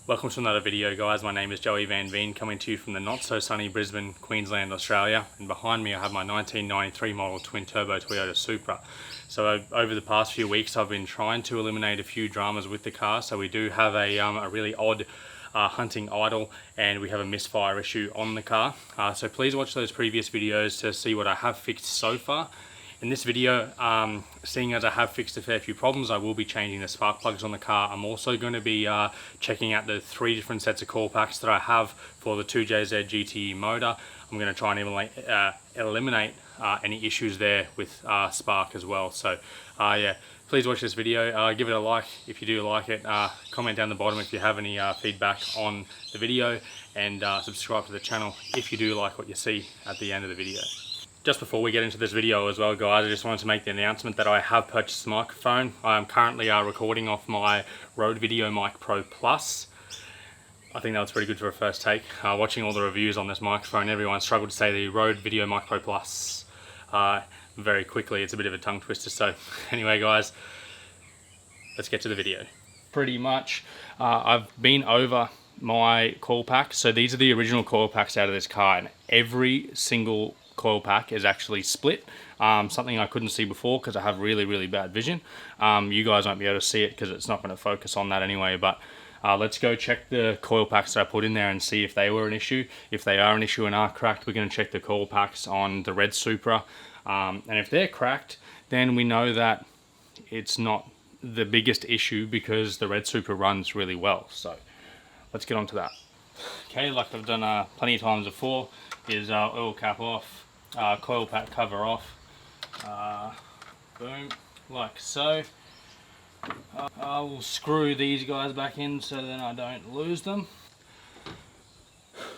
Welcome to another video, guys. My name is Joey Van Veen, coming to you from the not so sunny Brisbane, Queensland, Australia. And behind me I have my 1993 model twin turbo Toyota Supra. So over the past few weeks I've been trying to eliminate a few dramas with the car. So we do have a really odd hunting idle, and we have a misfire issue on the car. So please watch those previous videos to see what I have fixed so far. In this video, seeing as I have fixed a fair few problems, I will be changing the spark plugs on the car. I'm also going to be checking out the 3 different sets of coil packs that I have for the 2jzgte motor. I'm going to try and eliminate any issues there with spark as well. So yeah, please watch this video, give it a like if you do like it, comment down the bottom if you have any feedback on the video, and subscribe to the channel if you do like what you see at the end of the video. Just before we get into this video as well, guys, I just wanted to make the announcement that I have purchased a microphone. I am currently recording off my Rode Video Mic Pro Plus. I think that was pretty good for a first take. Watching all the reviews on this microphone, everyone struggled to say the Rode Video Mic Pro Plus very quickly. It's a bit of a tongue twister. So anyway, guys, let's get to the video. Pretty much, I've been over my coil packs. So these are the original coil packs out of this car, and every single coil pack is actually split, something I couldn't see before because I have really bad vision. You guys won't be able to see it because it's not going to focus on that anyway, but let's go check the coil packs that I put in there and see if they were an issue. If they are an issue and are cracked, we're going to check the coil packs on the red Supra, and if they're cracked, then we know that it's not the biggest issue because the red Supra runs really well. So let's get on to that. Okay, like I've done plenty of times before, is oil cap off, coil pack cover off, boom, like so. I will screw these guys back in so then I don't lose them.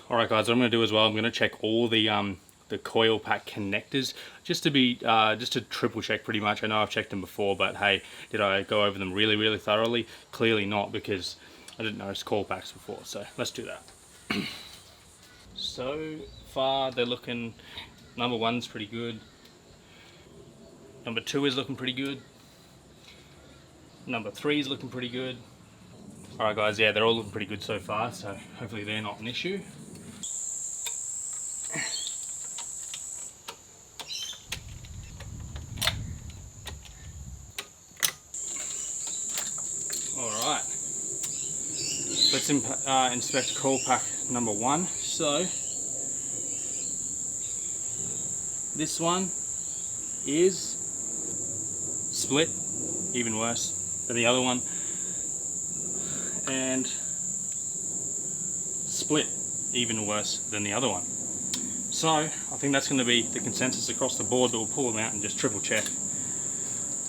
Alright guys, what I'm going to do as well, I'm going to check all the coil pack connectors just to triple check pretty much. I know I've checked them before, but hey, did I go over them really thoroughly? Clearly not, because I didn't notice coil packs before, so let's do that. So far they're looking, number 1's pretty good, number 2 is looking pretty good, number 3 is looking pretty good. Alright guys, yeah, they're all looking pretty good so far, so hopefully they're not an issue. Alright, let's inspect coil pack number 1. So this one is split, even worse than the other one, and split, even worse than the other one. So I think that's going to be the consensus across the board, but we'll pull them out and just triple check.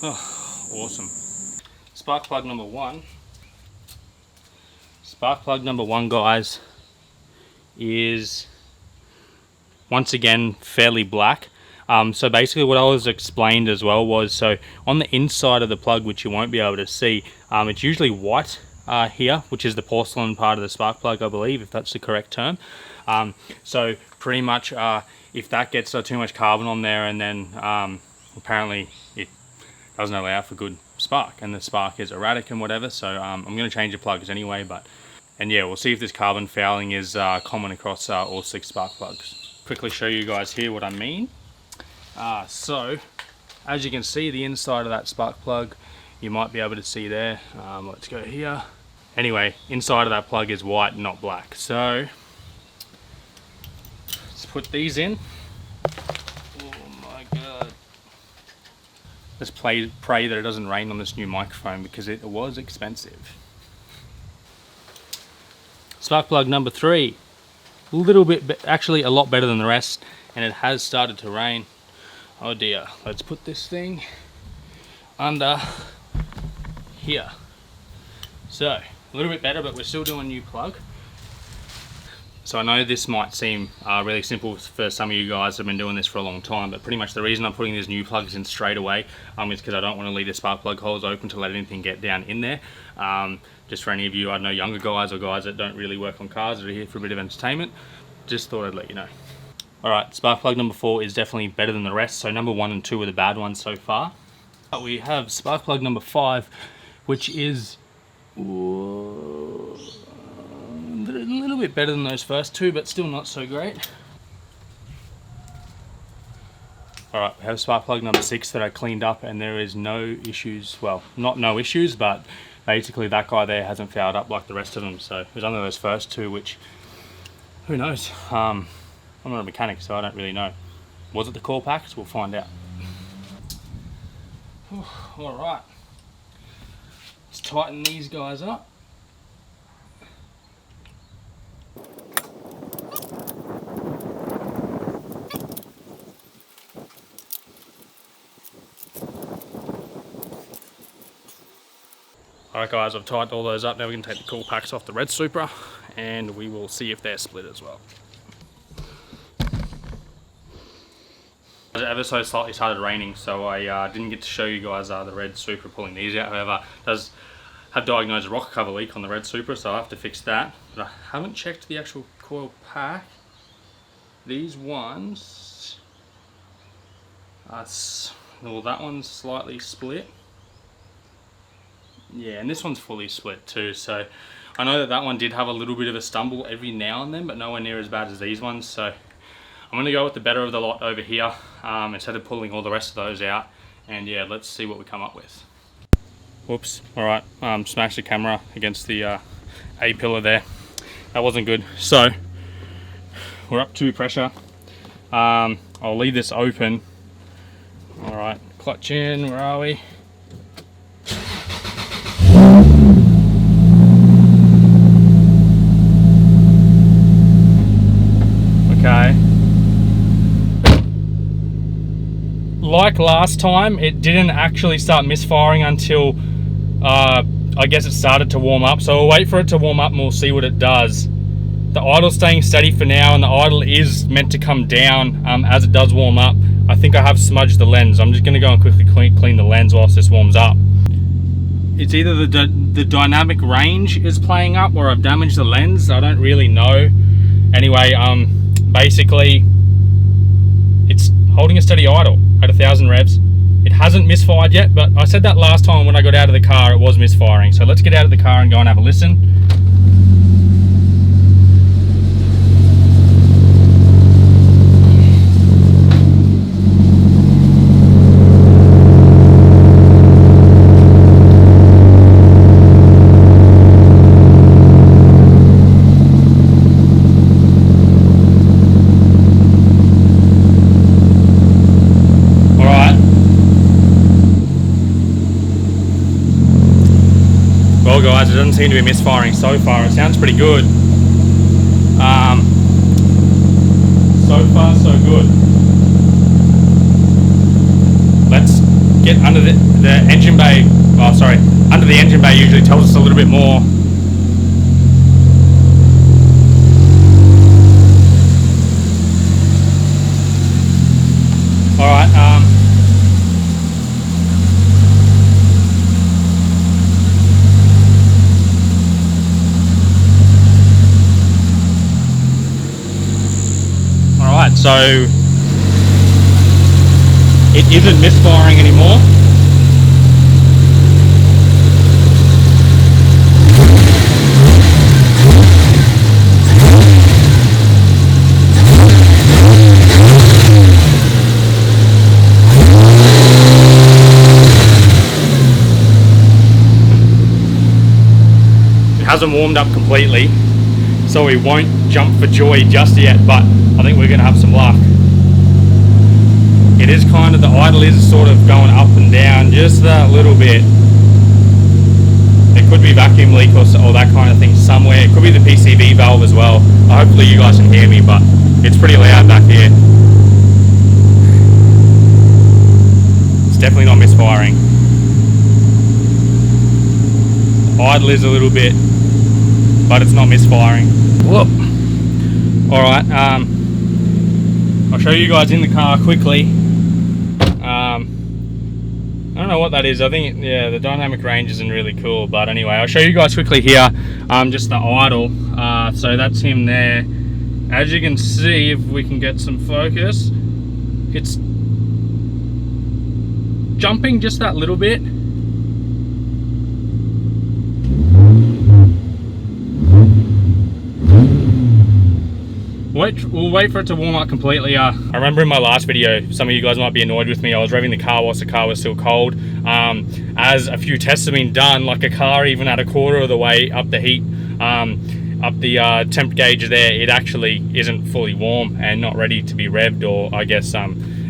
Oh, awesome. Spark plug number 1. Spark plug number 1, guys, is once again fairly black. So basically what I was explained as well was, so on the inside of the plug, which you won't be able to see, it's usually white here, which is the porcelain part of the spark plug, I believe, if that's the correct term. So pretty much if that gets too much carbon on there, and then apparently it doesn't allow for good spark, and the spark is erratic and whatever. So I'm going to change the plugs anyway, and yeah, we'll see if this carbon fouling is common across all 6 spark plugs. Quickly show you guys here what I mean. So as you can see, the inside of that spark plug, you might be able to see there. Let's go here. Anyway, inside of that plug is white, not black. So let's put these in. Oh my god. Let's pray that it doesn't rain on this new microphone, because it was expensive. Spark plug number 3, a little bit, actually a lot better than the rest, and it has started to rain. Oh dear, let's put this thing under here. So a little bit better, but we're still doing new plug. So I know this might seem really simple for some of you guys who have been doing this for a long time, but pretty much the reason I'm putting these new plugs in straight away is because I don't want to leave the spark plug holes open to let anything get down in there. Just for any of you, I know, younger guys or guys that don't really work on cars, that are here for a bit of entertainment, just thought I'd let you know. Alright, spark plug number 4 is definitely better than the rest, so number 1 and 2 are the bad ones so far. But we have spark plug number 5, which is little bit better than those first two, but still not so great. Alright, we have spark plug number 6 that I cleaned up, and there is no issues. Well, not no issues, but basically that guy there hasn't fouled up like the rest of them. So it was only those first two, which, who knows? I'm not a mechanic, so I don't really know. Was it the core packs? We'll find out. Alright, let's tighten these guys up. Alright guys, I've tightened all those up. Now we can take the cool packs off the red Supra and we will see if they're split as well. It ever so slightly started raining, so I didn't get to show you guys the red Supra pulling these out. However, it does have diagnosed a rocker cover leak on the red Supra, so I'll have to fix that. But I haven't checked the actual coil pack. These ones, well, that one's slightly split. Yeah, and this one's fully split too, so I know that that one did have a little bit of a stumble every now and then, but nowhere near as bad as these ones. So I'm going to go with the better of the lot over here instead of pulling all the rest of those out, and yeah, let's see what we come up with. Whoops, alright, smashed the camera against the A-pillar there. That wasn't good. So we're up to pressure. I'll leave this open. Alright, clutch in, where are we? Okay. Like last time, it didn't actually start misfiring until I guess it started to warm up. So we'll wait for it to warm up and we'll see what it does. The idle's staying steady for now, and the idle is meant to come down as it does warm up. I think I have smudged the lens. I'm just going to go and quickly clean the lens whilst this warms up. It's either the dynamic range is playing up or I've damaged the lens. I don't really know. Anyway, basically, it's holding a steady idle at 1,000 revs. It hasn't misfired yet, but I said that last time when I got out of the car, it was misfiring. So let's get out of the car and go and have a listen. Guys, it doesn't seem to be misfiring so far. It sounds pretty good. So far so good. Let's get under the engine bay. Oh, sorry, under the engine bay usually tells us a little bit more. Alright, so it isn't misfiring anymore. It hasn't warmed up completely, so we won't jump for joy just yet, but I think we're going to have some luck. It is kind of, the idle is sort of going up and down just that little bit. It could be vacuum leak or that kind of thing somewhere. It could be the PCV valve as well. Hopefully you guys can hear me, but it's pretty loud back here. It's definitely not misfiring. The idle is a little bit, but it's not misfiring. Whoop. Alright, I'll show you guys in the car quickly. I don't know what that is. I think, yeah, the dynamic range isn't really cool, but anyway, I'll show you guys quickly here, just the idle. So that's him there. As you can see, if we can get some focus, it's jumping just that little bit. we'll wait for it to warm up completely. I remember in my last video, some of you guys might be annoyed with me. I was revving the car whilst the car was still cold. As a few tests have been done, like a car even at a quarter of the way up the heat, up the temp gauge there, it actually isn't fully warm and not ready to be revved, or I guess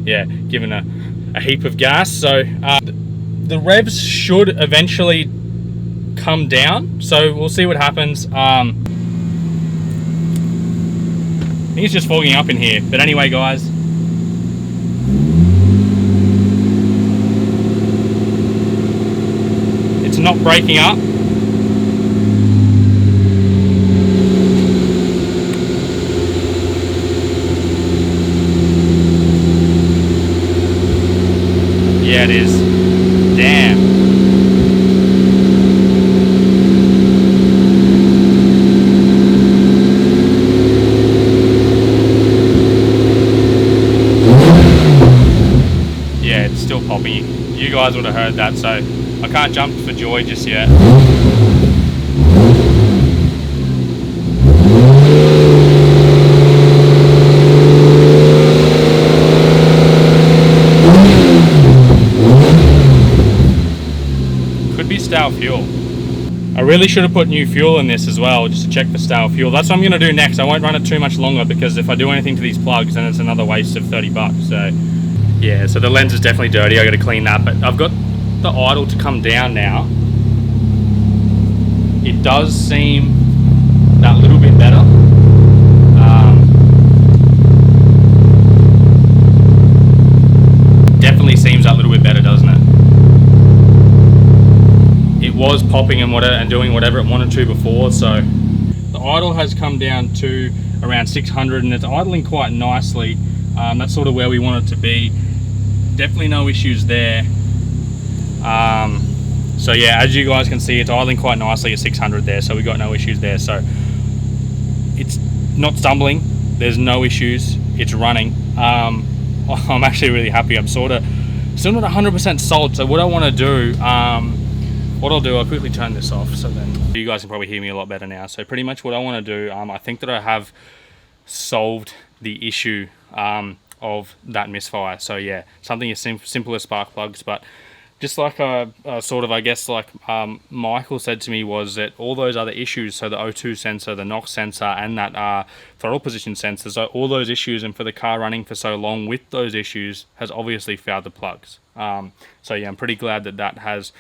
yeah, given a heap of gas. So the revs should eventually come down, so we'll see what happens. I think it's just fogging up in here, but anyway guys, it's not breaking up. Yeah, it is. Damn. Yeah, it's still popping. You guys would have heard that, so I can't jump for joy just yet. Stale fuel. I really should have put new fuel in this as well, just to check for stale fuel. That's what I'm going to do next. I won't run it too much longer, because if I do anything to these plugs, then it's another waste of 30 bucks. So yeah, so the lens is definitely dirty. I got to clean that, but I've got the idle to come down now. It does seem that little bit better. Definitely seems that little bit better, doesn't it? It was popping and doing whatever it wanted to before, so the idle has come down to around 600 and it's idling quite nicely. That's sort of where we want it to be. Definitely no issues there. So yeah, as you guys can see, it's idling quite nicely at 600 there, so we got no issues there. So it's not stumbling, there's no issues, it's running. I'm actually really happy. I'm sort of still not 100% sold, so what I want to do, what I'll do, I'll quickly turn this off, so then you guys can probably hear me a lot better now. So pretty much what I want to do, I think that I have solved the issue of that misfire. So yeah, something as simple as spark plugs, but just like sort of, I guess, like Michael said to me, was that all those other issues, so the O2 sensor, the NOx sensor, and that throttle position sensor, so all those issues, and for the car running for so long with those issues, has obviously failed the plugs. So yeah, I'm pretty glad that that has,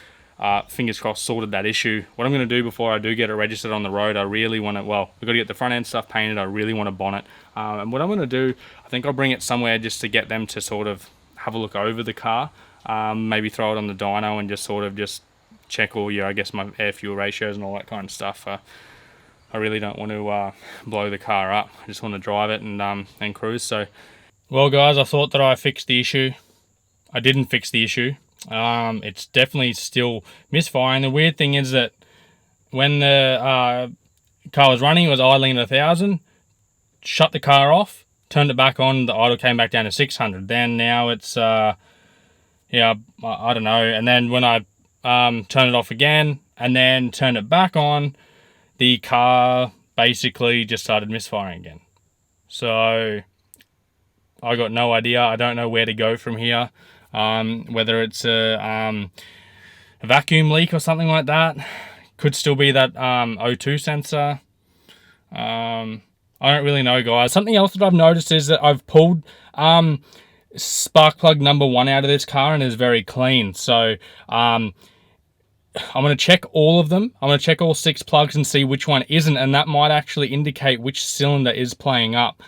fingers crossed, sorted that issue. What I'm going to do before I do get it registered on the road, I really want to, well, we've got to get the front end stuff painted, I really want to bonnet. And what I'm going to do, I think I'll bring it somewhere just to get them to sort of have a look over the car. Maybe throw it on the dyno and just sort of just check all your, I guess, my air fuel ratios and all that kind of stuff. I really don't want to blow the car up. I just want to drive it and cruise. So, well guys, I thought that I fixed the issue. I didn't fix the issue. It's definitely still misfiring. The weird thing is that when the car was running, it was idling at 1,000, shut the car off, turned it back on, the idle came back down to 600. Then now it's yeah, I don't know. And then when I turn it off again and then turn it back on, the car basically just started misfiring again. So I got no idea. I don't know where to go from here. Whether it's a vacuum leak or something like that. Could still be that O2 sensor. I don't really know, guys. Something else that I've noticed is that I've pulled spark plug number 1 out of this car and it's very clean. So I'm going to check all of them. I'm going to check all 6 plugs and see which one isn't, and that might actually indicate which cylinder is playing up.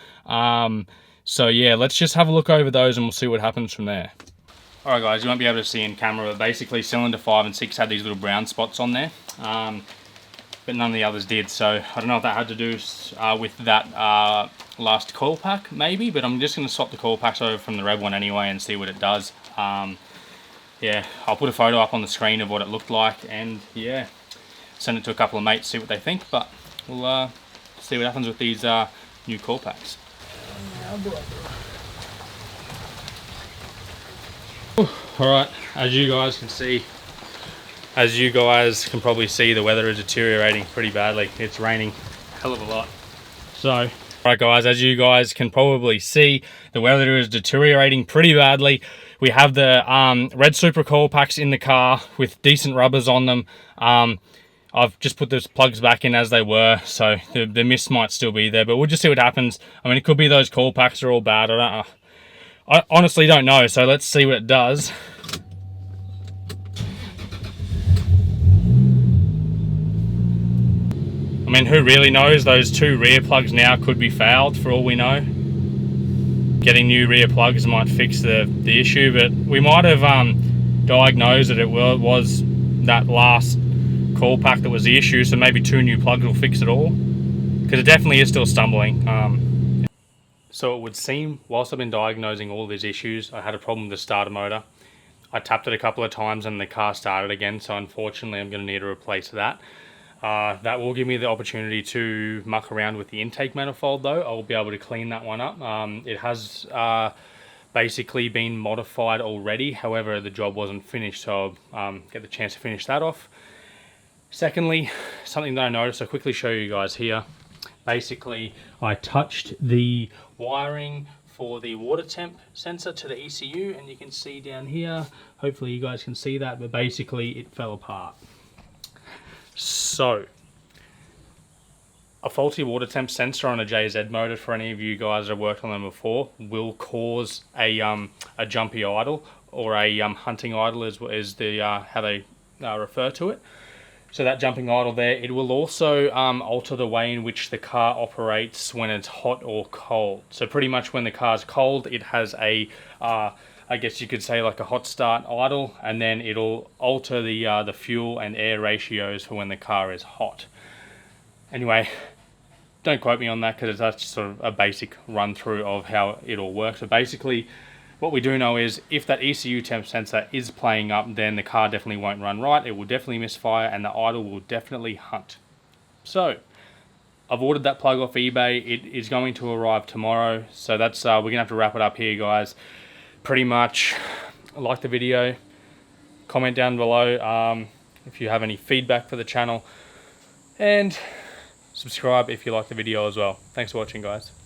So yeah, let's just have a look over those and we'll see what happens from there. Alright guys, you won't be able to see in camera, but basically cylinder 5 and 6 had these little brown spots on there, but none of the others did. So I don't know if that had to do with that last coil pack maybe, but I'm just going to swap the coil packs over from the red one anyway and see what it does. Yeah, I'll put a photo up on the screen of what it looked like, and yeah, send it to a couple of mates, see what they think, but we'll see what happens with these new coil packs. Alright, as you guys can see, as you guys can probably see, the weather is deteriorating pretty badly. It's raining a hell of a lot. So Right guys, as you guys can probably see, the weather is deteriorating pretty badly. We have the red Supra coil packs in the car with decent rubbers on them. I've just put those plugs back in as they were, so the mist might still be there, but we'll just see what happens. I mean, it could be those coil packs are all bad. I honestly don't know, so let's see what it does. I mean, who really knows? Those two rear plugs now could be fouled for all we know. Getting new rear plugs might fix the issue, but we might have diagnosed that it was that last coil pack that was the issue, so maybe 2 new plugs will fix it all, because it definitely is still stumbling. So it would seem, whilst I've been diagnosing all these issues, I had a problem with the starter motor. I tapped it a couple of times and the car started again, so unfortunately I'm going to need to replace that. That will give me the opportunity to muck around with the intake manifold though. I'll be able to clean that one up. It has basically been modified already, however the job wasn't finished, so I'll get the chance to finish that off. Secondly, something that I noticed, I'll quickly show you guys here. Basically, I touched the wiring for the water temp sensor to the ECU, and you can see down here, hopefully you guys can see that, but basically it fell apart. So, a faulty water temp sensor on a JZ motor, for any of you guys that have worked on them before, will cause a jumpy idle, or a hunting idle is the how they refer to it. So that jumping idle there, it will also alter the way in which the car operates when it's hot or cold. So pretty much when the car's cold, it has a, I guess you could say like a hot start idle, and then it'll alter the fuel and air ratios for when the car is hot. Anyway, don't quote me on that, because that's just sort of a basic run through of how it all works. So basically, what we do know is if that ECU temp sensor is playing up, then the car definitely won't run right. It will definitely misfire, and the idle will definitely hunt. So I've ordered that plug off eBay. It is going to arrive tomorrow. So that's we're gonna have to wrap it up here, guys. Pretty much, like the video, comment down below if you have any feedback for the channel, and subscribe if you like the video as well. Thanks for watching, guys.